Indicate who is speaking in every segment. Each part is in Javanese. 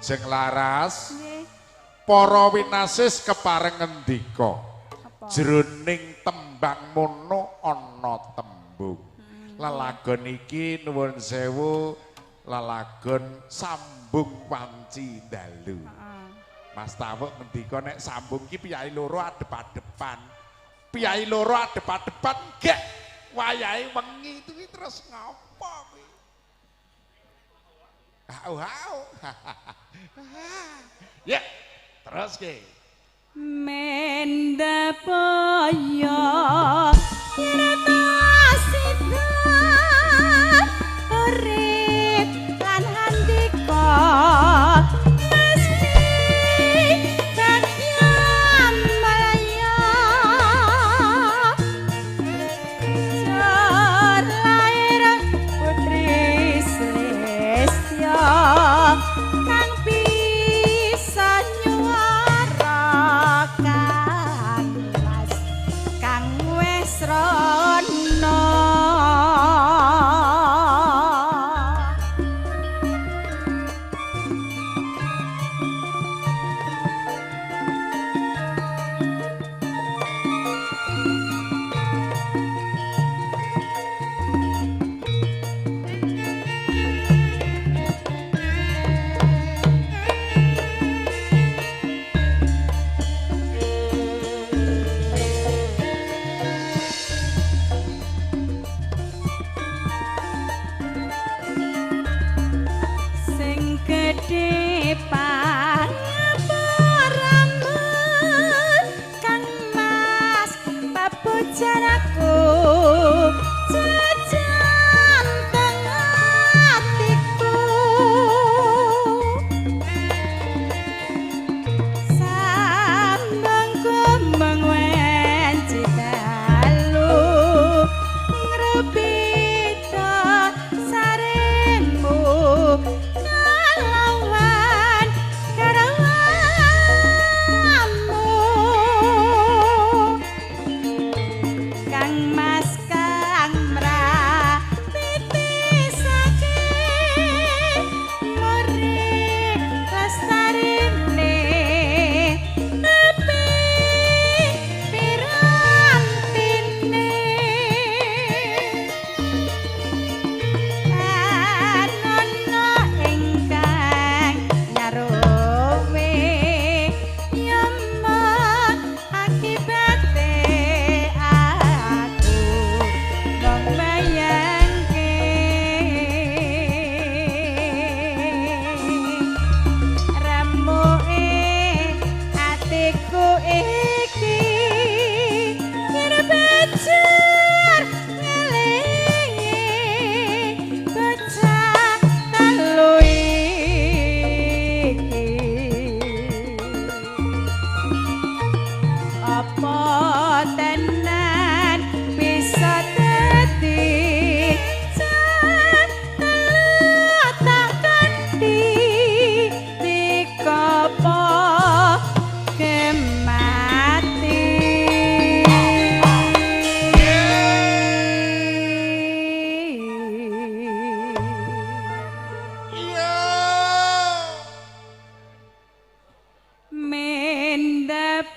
Speaker 1: Jeng laras para winasis kepareng ngendika jroning tembang mono ana tembung lelagon iki nuwun sewu lelagon sambung wanci dalu Mas Tawuk ngendika nek sambung ki piyai loro adep-adepan piyai loro adep-adepan gek wayahe wengi itu terus ngopo kuwi ya terus ke
Speaker 2: Mendapaya Kirata Sita Urip lan handika Mesti Bagyam Malaya Jar lair Putri Selesya Kang bisa nyuara Kang Mas Kang wes rono sing gedhe pangapuramu Kang Mas papujaraku jajan teng atiku sambung kumbang wenci dalu ngrupita saringmu kalawan karawanmu Kang Mas Kang mratitisake murid lestarine nepi pirantine anono ingkang nyaruwe yama akibate aku mung bayangke ramuke atiku iki ngerebejar ngelingi bocah telu iki apa tenan bisa dadi tak ganti dikopo kemati
Speaker 1: iya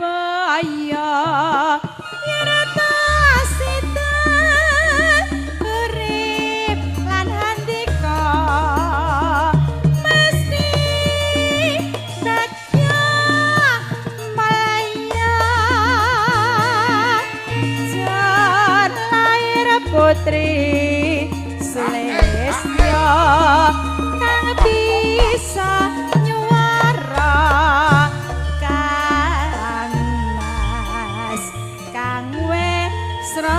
Speaker 2: Mendapaya Kirata Sita Urip lan handika Mesti Bagya Malaya Jar lair Putri Selesya Kang bisa nyuara Kang Mas Kang wes rono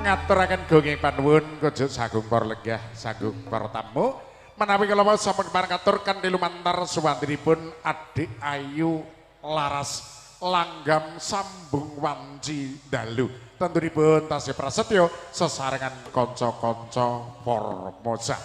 Speaker 1: ngaturaken gunging panuwun kujut sagung para lenggah sagung para tamu menawi kala wau sampun katur kanthi lumantar suwantinipun Adik Ayu Laras langgam sambung wanci dalu tentunipun tasih prasetyo sesarengan kanca-kanca Formosa